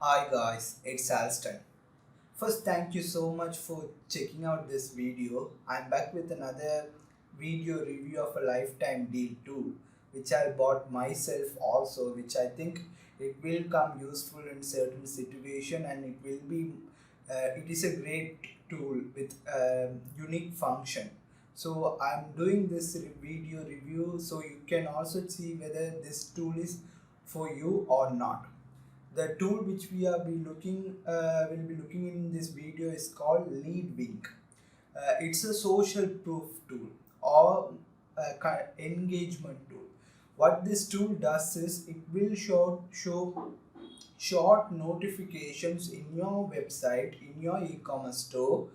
Hi guys, it's Alston. First, thank you so much for checking out this video. I'm back with another video review of a lifetime deal tool, which I bought myself also, which I think it will come useful in certain situation, and it is a great tool with unique function. So I'm doing this video review so you can also see whether this tool is for you or not. The tool which we will be looking in this video is called Leadwink. It's a social proof tool or engagement tool. What this tool does is it will show short notifications in your website, in your e-commerce store,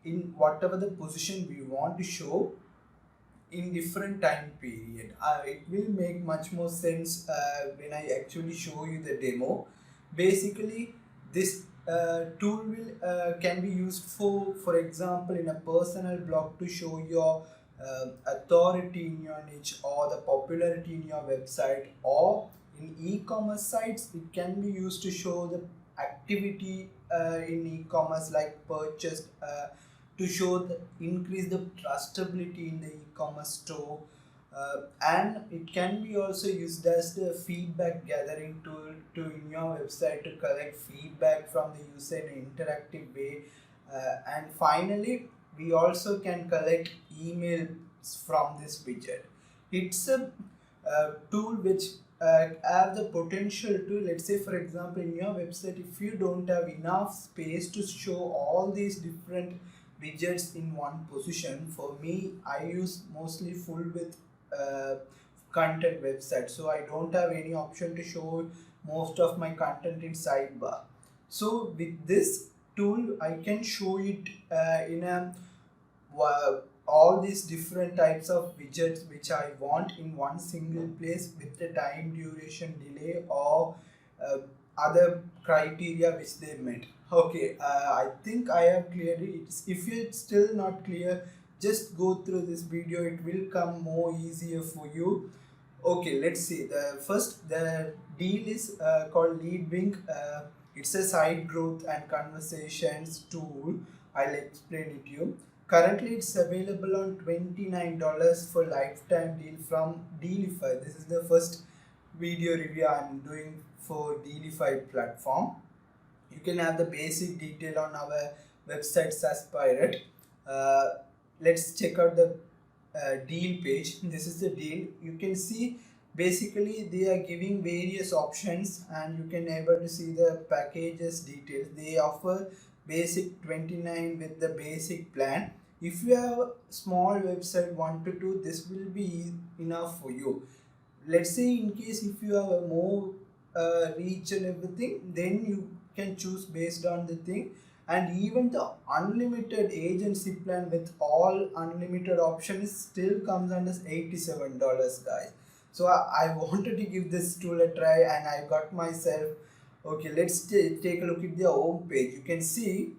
in whatever the position we want to show in different time period. It will make much more sense when I actually show you the demo. Basically, this tool will can be used for example, in a personal blog to show your authority in your niche or the popularity in your website, or in e-commerce sites it can be used to show the activity in e-commerce, like purchased, to show the increase the trustability in the e-commerce store, and it can be also used as the feedback gathering tool to in your website to collect feedback from the user in an interactive way, and finally we also can collect emails from this widget. It's a tool which have the potential to, let's say for example, in your website, if you don't have enough space to show all these different widgets in one position. For me, I use mostly full with content website, so I don't have any option to show most of my content in sidebar. So with this tool I can show it in a all these different types of widgets which I want in one single place with the time duration delay or other criteria which they met. Okay, I think I have cleared it. If it's still not clear, just go through this video, it will come more easier for you. Okay, let's see. The deal is called Leadwink. It's a site growth and conversations tool. I'll explain it to you. Currently, it's available on $29 for lifetime deal from Dealify. This is the first video review I'm doing for Dealify platform. You can have the basic detail on our website as pirate. Let's check out the deal page. This is the deal. You can see basically they are giving various options, and you can able to see the packages details. They offer basic 29 with the basic plan. If you have a small website 1 to 2, this will be enough for you. Let's say in case if you have a more reach and everything, then you can choose based on the thing. And even the unlimited agency plan with all unlimited options still comes under $87, guys. So I wanted to give this tool a try, and I got myself. Okay, let's take a look at the home page. You can see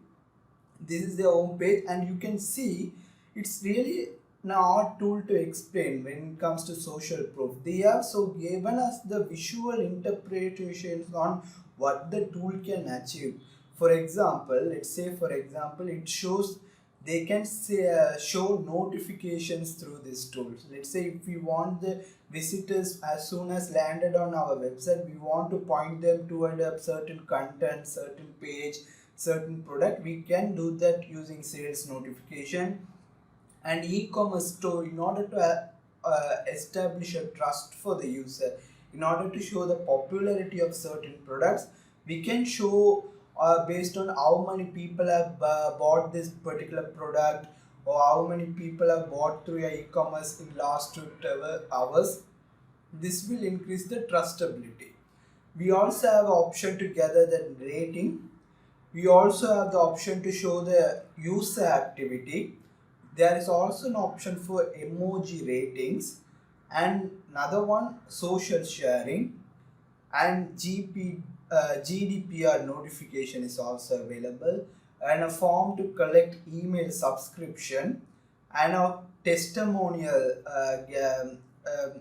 this is the home page, and you can see it's really not tool to explain when it comes to social proof. They have so given us the visual interpretations on what the tool can achieve. For example, let's say for example it shows, they can say, show notifications through this tool. Let's say if we want the visitors as soon as landed on our website, we want to point them toward a certain content, certain page, certain product, we can do that using sales notification. And e-commerce store, in order to establish a trust for the user, in order to show the popularity of certain products, we can show based on how many people have bought this particular product, or how many people have bought through your e-commerce in last 2 hours. This will increase the trustability. We also have an option to gather the rating. We also have the option to show the user activity. There is also an option for emoji ratings, and another one social sharing, and GDPR notification is also available, and a form to collect email subscription, and a testimonial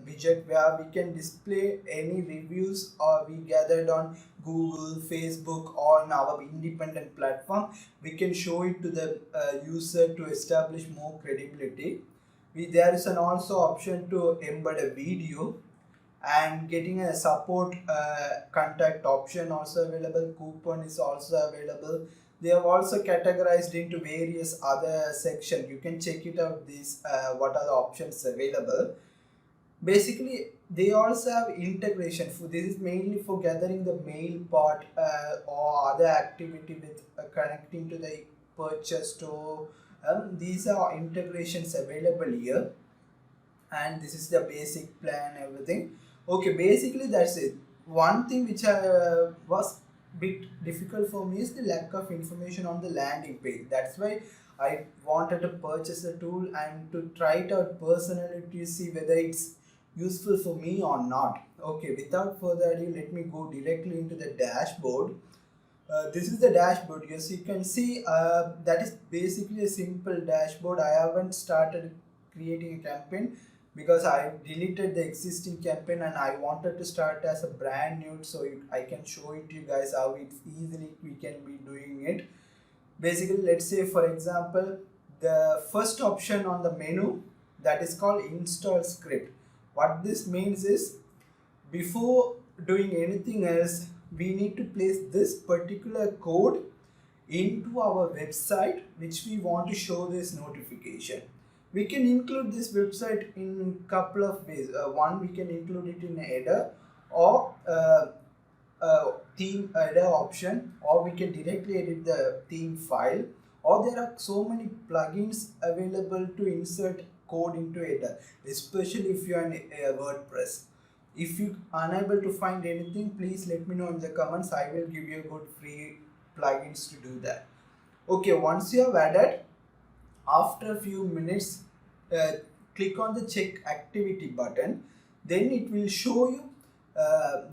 widget where we can display any reviews or we gathered on Google, Facebook, or on our independent platform, we can show it to the user to establish more credibility. There is an also option to embed a video, and getting a support contact option also available. Coupon is also available. They have also categorized into various other sections. You can check it out, these what are the options available. Basically they also have integration. This is mainly for gathering the mail part or other activity with connecting to the purchase store. These are integrations available here, and this is the basic plan, everything. Okay, basically that's it. One thing which was bit difficult for me is the lack of information on the landing page. That's why I wanted to purchase the tool and to try it out personally to see whether it's useful for me or not. Okay, without further ado, let me go directly into the dashboard. This is the dashboard. Yes, you can see that is basically a simple dashboard. I haven't started creating a campaign because I deleted the existing campaign and I wanted to start as a brand new, so I can show it to you guys how it's easily we can be doing it. Basically, let's say for example, the first option on the menu, that is called install script. What this means is, before doing anything else, we need to place this particular code into our website which we want to show this notification. We can include this website in couple of ways. One, we can include it in a header or theme header option, or we can directly edit the theme file, or there are so many plugins available to insert code into header, especially if you are in WordPress. If you are unable to find anything, please let me know in the comments. I will give you a good free plugins to do that. Okay, once you have added, after a few minutes, click on the check activity button. Then it will show you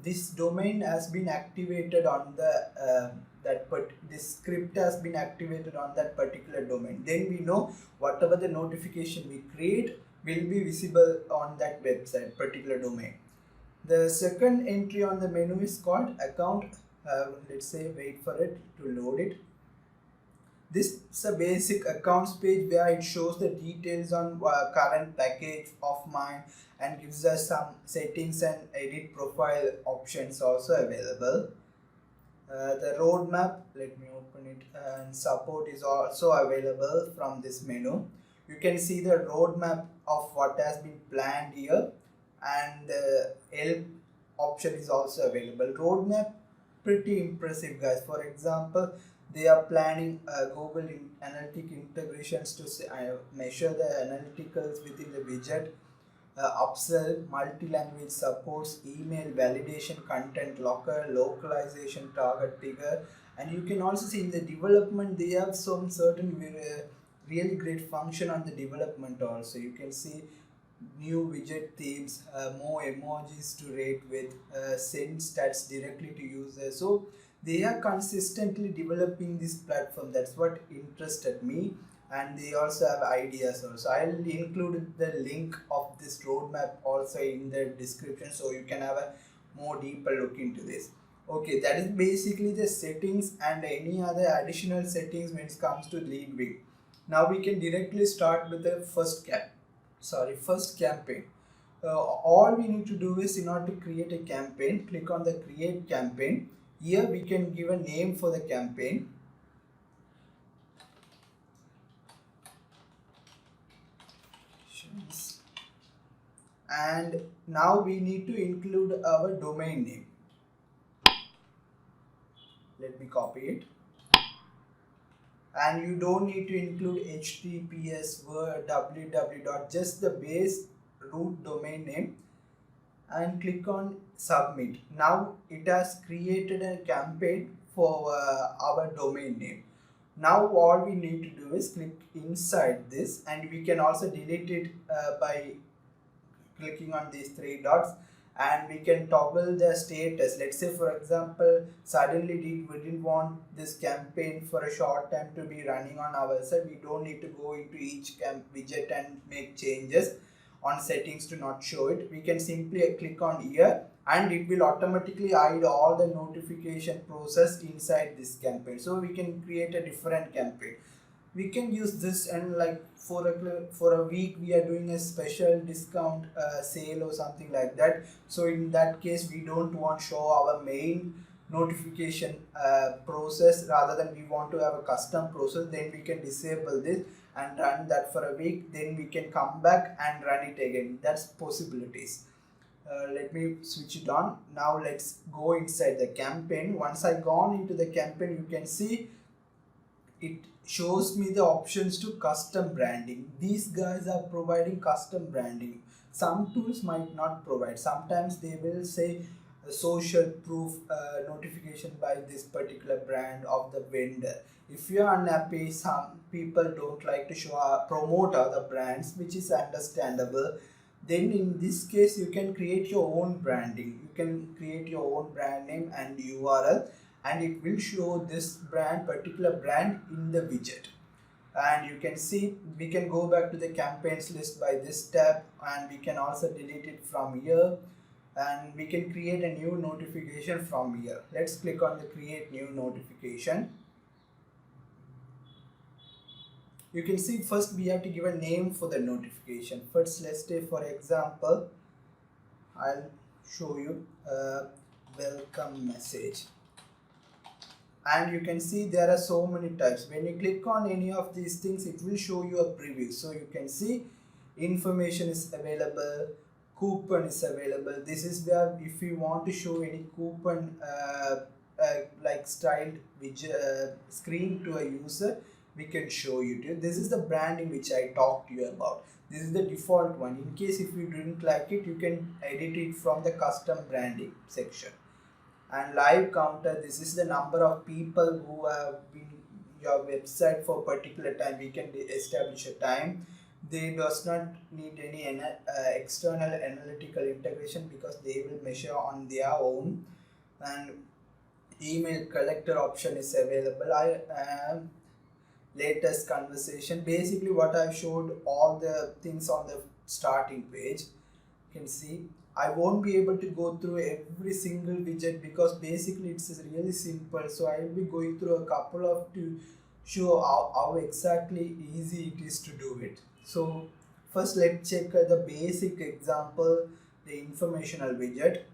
this domain has been activated on the this script has been activated on that particular domain. Then we know whatever the notification we create will be visible on that website particular domain. The second entry on the menu is called account. Let's say wait for it to load it. This is a basic accounts page where it shows the details on current package of mine and gives us some settings and edit profile options also available. The roadmap, let me open it, and support is also available from this menu. You can see the roadmap of what has been planned here, and the help option is also available. Roadmap, pretty impressive guys. For example, they are planning Google analytic integrations to measure the analyticals within the widget, upsell, multi-language supports, email validation, content locker, localization, target trigger, and you can also see in the development they have some certain really great function on the development also. You can see new widget themes, more emojis to rate with, send stats directly to users. So they are consistently developing this platform. That's what interested me, and they also have ideas also. I'll include the link of this roadmap also in the description, so you can have a more deeper look into this. Okay, that is basically the settings and any other additional settings when it comes to lead wing. Now we can directly start with the first campaign. All we need to do is, in order to create a campaign, click on the create campaign. Here we can give a name for the campaign. And now we need to include our domain name. Let me copy it. And you don't need to include HTTPS, www, just the base root domain name, and click on submit. Now it has created a campaign for our domain name. Now all we need to do is click inside this, and we can also delete it by clicking on these three dots, and we can toggle the status. Let's say for example, suddenly we didn't want this campaign for a short time to be running on our side. We don't need to go into each widget and make changes on settings to not show it. We can simply click on here and it will automatically hide all the notification process inside this campaign. So we can create a different campaign. We can use this, and like for a week we are doing a special discount sale or something like that. So in that case we don't want to show our main notification process, rather than we want to have a custom process. Then we can disable this and run that for a week, then we can come back and run it again. That's possibilities. Let me switch it on. Now let's go inside the campaign. Once I gone into the campaign, you can see it shows me the options to custom branding. These guys are providing custom branding. Some tools might not provide. Sometimes they will say social proof notification by this particular brand of the vendor. If you are unhappy, some people don't like to show promote other brands, which is understandable. Then in this case you can create your own branding. You can create your own brand name and URL, and it will show this particular brand in the widget. And you can see we can go back to the campaigns list by this tab, and we can also delete it from here, and we can create a new notification from here. Let's click on the create new notification. You can see first we have to give a name for the notification. First, let's say for example, I'll show you a welcome message. And you can see there are so many types. When you click on any of these things, it will show you a preview. So you can see information is available, coupon is available. This is where if you want to show any coupon like styled widget, screen to a user, we can show you. This is the branding which I talked to you about. This is the default one. In case if you didn't like it, you can edit it from the custom branding section. And live counter, this is the number of people who have been your website for a particular time. We can establish a time. They does not need any external analytical integration, because they will measure on their own. And email collector option is available. Latest conversation, basically what I've showed all the things on the starting page. You can see I won't be able to go through every single widget, because basically it's really simple. So I will be going through a couple of to show how exactly easy it is to do it. So first let's check the basic example, the informational widget.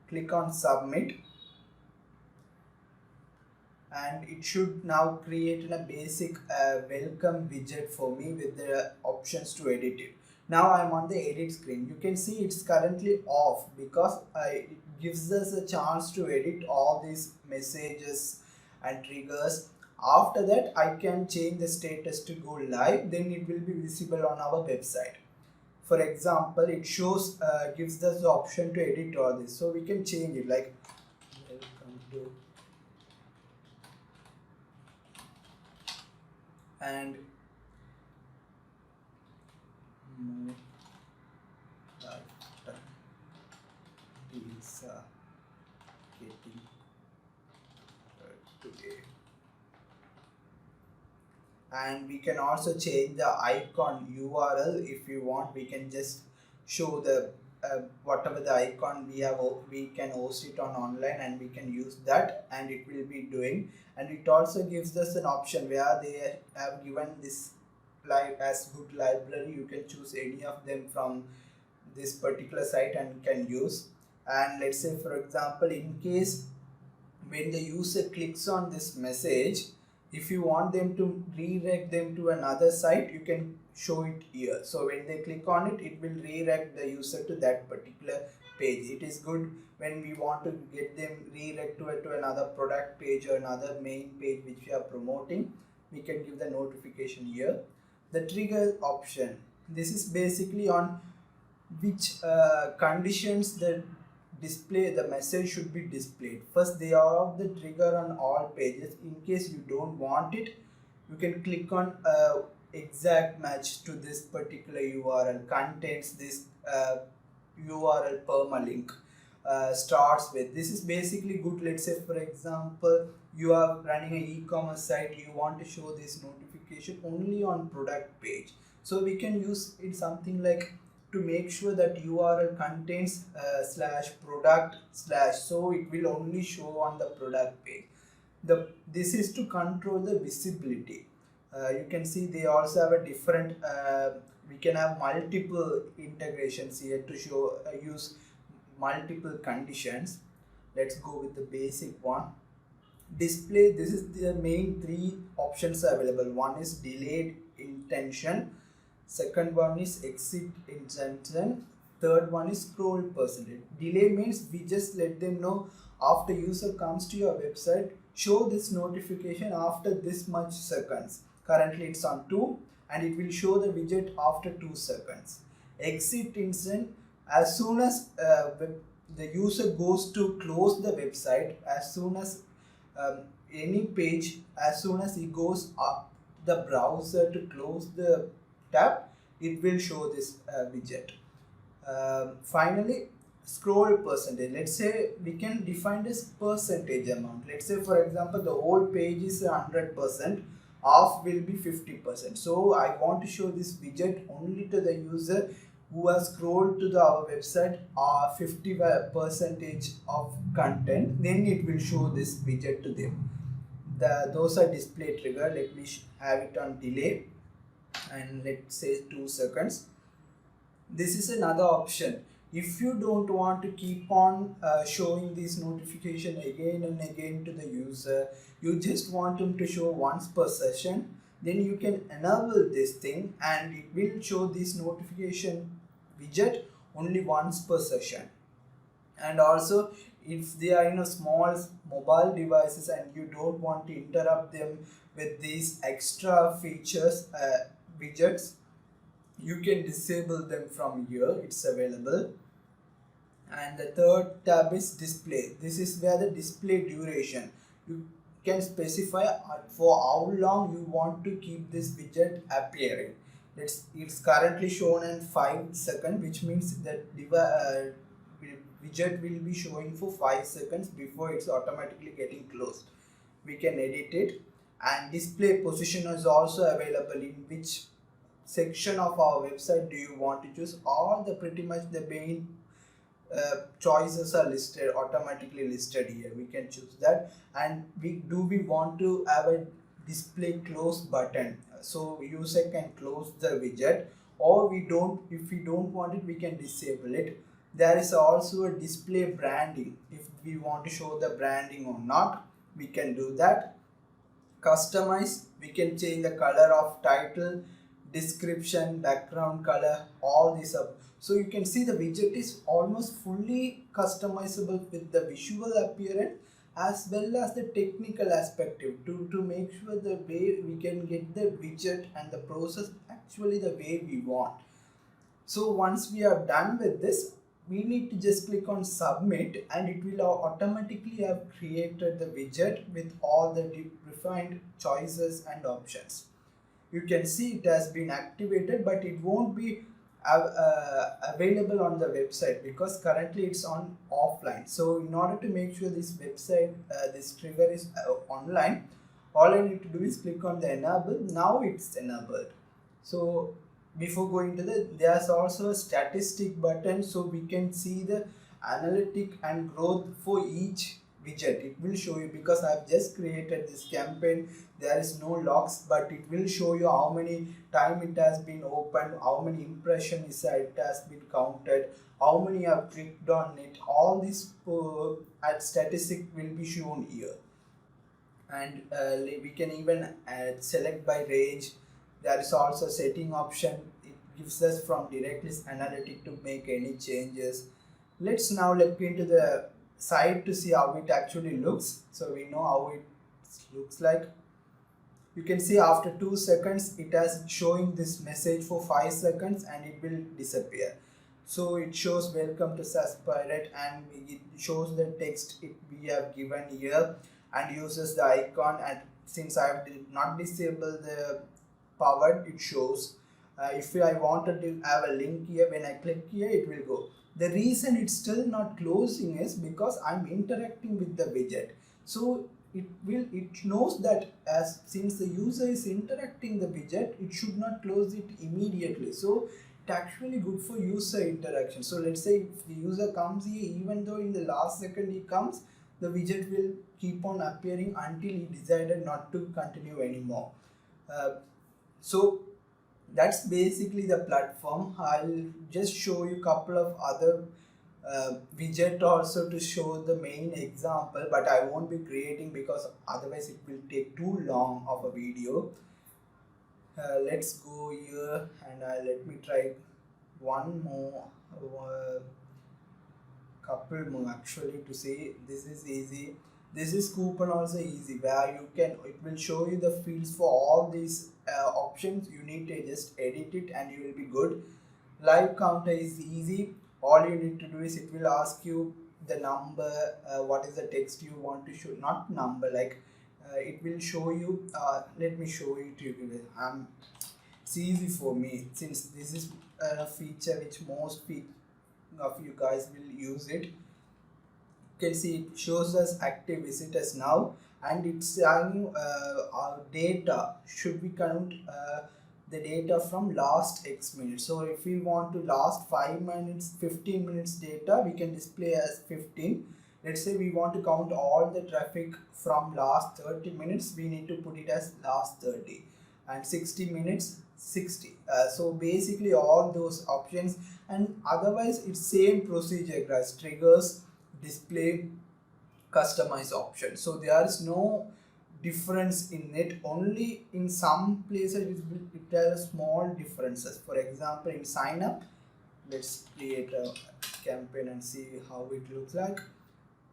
Click on submit, and it should now create a basic welcome widget for me with the options to edit it. Now I'm on the edit screen. You can see it's currently off, because it gives us a chance to edit all these messages and triggers. After that I can change the status to go live, then it will be visible on our website. For example, it shows gives us the option to edit all this, so we can change it like welcome to, and deals getting today. And we can also change the icon URL if you want. We can just show the whatever the icon we have, we can host it on online, and we can use that, and it will be doing. And it also gives us an option where they have given this as good library. You can choose any of them from this particular site and can use. And let's say for example, in case when the user clicks on this message, if you want them to redirect them to another site, you can show it here. So when they click on it, it will redirect the user to that particular page. It is good when we want to get them redirect to another product page or another main page which we are promoting. We can give the notification here. The trigger option, this is basically on which conditions the message should be displayed. First, they are the trigger on all pages. In case you don't want it, you can click on exact match to this particular URL, contains this URL permalink, starts with. This is basically good. Let's say for example, you are running an e-commerce site, you want to show this notification only on product page. So we can use it something like to make sure that URL contains slash product slash, so it will only show on the product page. This is to control the visibility. You can see they also have a different we can have multiple integrations here to show use multiple conditions. Let's go with the basic one. Display, this is the main three options available. One is delayed intention, second one is exit intention, third one is scroll percentage. Delay means we just let them know after user comes to your website, show this notification after this much seconds. Currently it's on 2 and it will show the widget after 2 seconds. Exit instant, as soon as the user goes to close the website, as soon as any page, as soon as he goes up the browser to close the tab, it will show this widget. Finally, scroll percentage. Let's say we can define this percentage amount. Let's say for example the whole page is 100%, off will be 50%. So I want to show this widget only to the user who has scrolled to our website 50% of content, then it will show this widget to them. Those are display trigger. Let me have it on delay and let's say 2 seconds. This is another option. If you don't want to keep on showing this notification again and again to the user, you just want them to show once per session, then you can enable this thing and it will show this notification widget only once per session. And also if they are small mobile devices and you don't want to interrupt them with these extra features widgets, you can disable them from here. It's available. And the third tab is display. This is where the display duration, you can specify for how long you want to keep this widget appearing. It's currently shown in 5 seconds, which means that widget will be showing for 5 seconds before it's automatically getting closed. We can edit it. And display position is also available, in which section of our website do you want to choose. All the pretty much the main choices are listed, automatically listed here. We can choose that. And we want to have a display close button, so user can close the widget, or if we don't want it, we can disable it. There is also a display branding. If we want to show the branding or not, we can do that. Customize, we can change the color of title, description, background color, all these up. So you can see the widget is almost fully customizable with the visual appearance as well as the technical aspect to make sure the way we can get the widget and the process actually the way we want. So once we are done with this, we need to just click on submit and it will automatically have created the widget with all the defined choices and options. You can see it has been activated, but it won't be available on the website because currently it's on offline. So in order to make sure this website this trigger is online, all I need to do is click on the enable. Now it's enabled. So before going to there's also a statistic button, so we can see the analytic and growth for each widget. It will show you, because I've just created this campaign, there is no logs, but it will show you how many time it has been opened, how many impressions it has been counted, how many have clicked on it. All this statistic will be shown here. And we can even select by range. There is also setting option. It gives us from directly analytic to make any changes. Let's now look into the site to see how it actually looks, so we know how it looks like. You can see after 2 seconds it has showing this message for 5 seconds and it will disappear. So it shows welcome to SaaS Pirate, and it shows the text we have given here and uses the icon. And since I have not disabled the powered, it shows. If I wanted to have a link here, when I click here it will go. The reason it's still not closing is because I'm interacting with the widget. So it knows that since the user is interacting the widget, it should not close it immediately. So actually good for user interaction. So let's say if the user comes here, even though in the last second he comes, the widget will keep on appearing until he decided not to continue anymore. So that's basically the platform. I'll just show you a couple of other widget also to show the main example, but I won't be creating because otherwise it will take too long of a video. Let's go here and let me try one more couple more actually to say this is easy. This is coupon also easy, where you can, it will show you the fields for all these options. You need to just edit it and you will be good. Live counter is easy. All you need to do is it will ask you the number, what is the text you want to show, not number, like it will show you, let me show you to you. It's easy for me since this is a feature which most of you guys will use it. You can see it shows us active visitors now, and it's saying our data, should we count the data from last X minutes. So if we want to last 5 minutes, 15 minutes data, we can display as 15. Let's say we want to count all the traffic from last 30 minutes, we need to put it as last 30, and 60 minutes 60. So basically all those options, and otherwise it's same procedure guys: triggers, display, customize option. So there is no difference in it. Only in some places it has small differences. For example, in sign up, let's create a campaign and see how it looks like.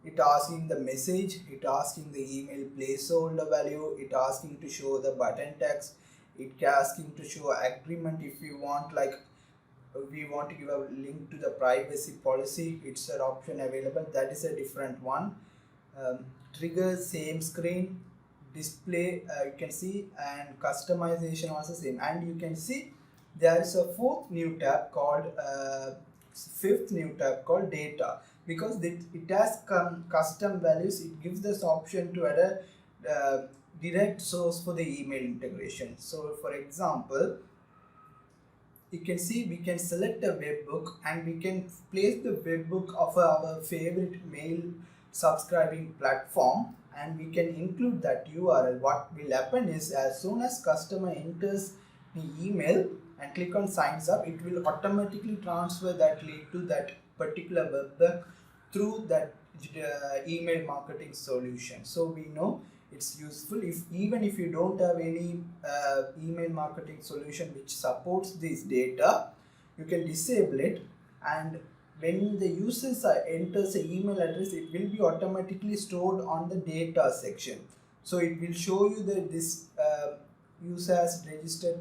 It asking the message, it asking the email placeholder value, it asking to show the button text, it asking to show agreement. If you want, like we want to give a link to the privacy policy, it's an option available, that is a different one. Trigger, same screen. Display, you can see, and customization also same. And you can see there is a fifth new tab called data, because it has custom values. It gives this option to add a direct source for the email integration. So for example, you can see we can select a webhook and we can place the webhook of our favorite mail subscribing platform, and we can include that URL. What will happen is, as soon as customer enters the email and click on signs up, it will automatically transfer that lead to that particular webhook through that email marketing solution. So we know it's useful. Even if you don't have any email marketing solution which supports this data, you can disable it, and when the users enters an email address, it will be automatically stored on the data section. So it will show you that this user has registered,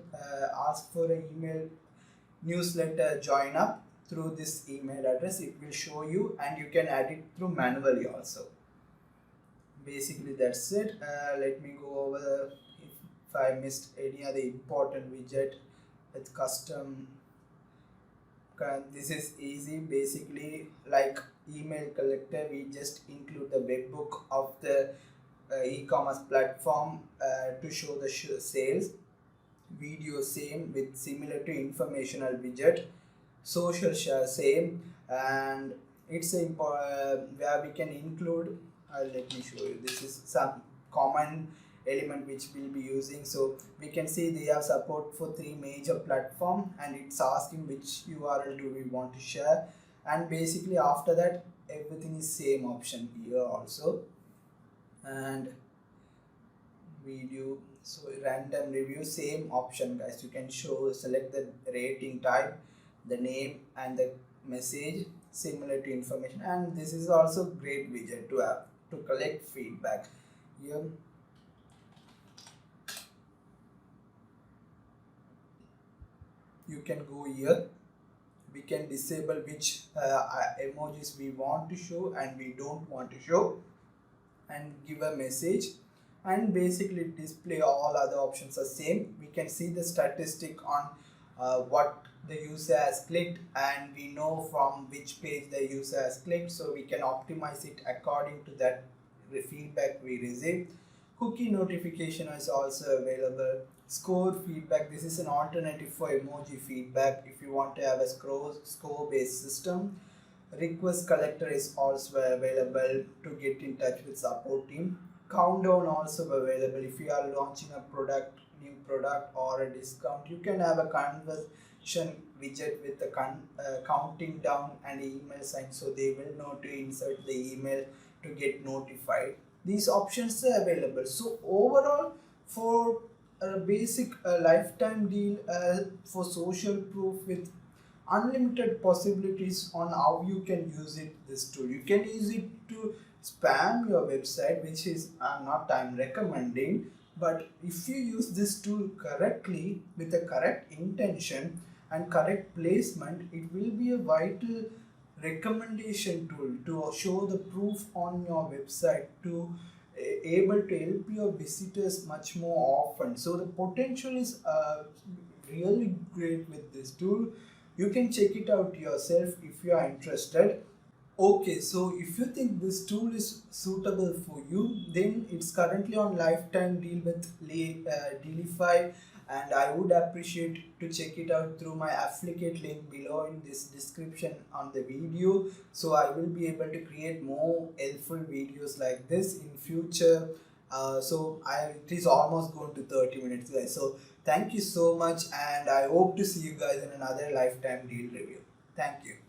asked for an email newsletter join up through this email address. It will show you, and you can add it through manually also. Basically that's it. Let me go over if I missed any other important widget with custom. This is easy. Basically, like email collector, we just include the webhook of the e-commerce platform to show the sales. Video same, with similar to informational widget. Social share same, and it's a where we can include, let me show you. This is some common element which we'll be using. So we can see they have support for 3 major platforms, and it's asking which URL do we want to share, and basically after that everything is same option here also. And video, so random review, same option guys. You can select the rating type, the name, and the message similar to information. And this is also great widget to have to collect feedback. Here you can go here, we can disable which emojis we want to show and we don't want to show, and give a message, and basically display all other options are same. We can see the statistic on what the user has clicked, and we know from which page the user has clicked, so we can optimize it according to that feedback we received. Cookie notification is also available. Score feedback, this is an alternative for emoji feedback if you want to have a score based system. Request collector is also available to get in touch with support team. Countdown also available if you are launching a new product or a discount. You can have a conversation widget with the counting down and email sign, so they will know to insert the email to get notified. These options are available. So overall, for a basic lifetime deal for social proof with unlimited possibilities on how you can use this tool. You can use it to spam your website, which is not I'm recommending, but if you use this tool correctly with the correct intention and correct placement, it will be a vital recommendation tool to show the proof on your website, to able to help your visitors much more often. So the potential is really great with this tool. You can check it out yourself if you are interested. Okay, so if you think this tool is suitable for you, then it's currently on lifetime deal with Dealify, and I would appreciate to check it out through my affiliate link below in this description on the video. So I will be able to create more helpful videos like this in future. It is almost going to 30 minutes, guys. So thank you so much, and I hope to see you guys in another lifetime deal review. Thank you.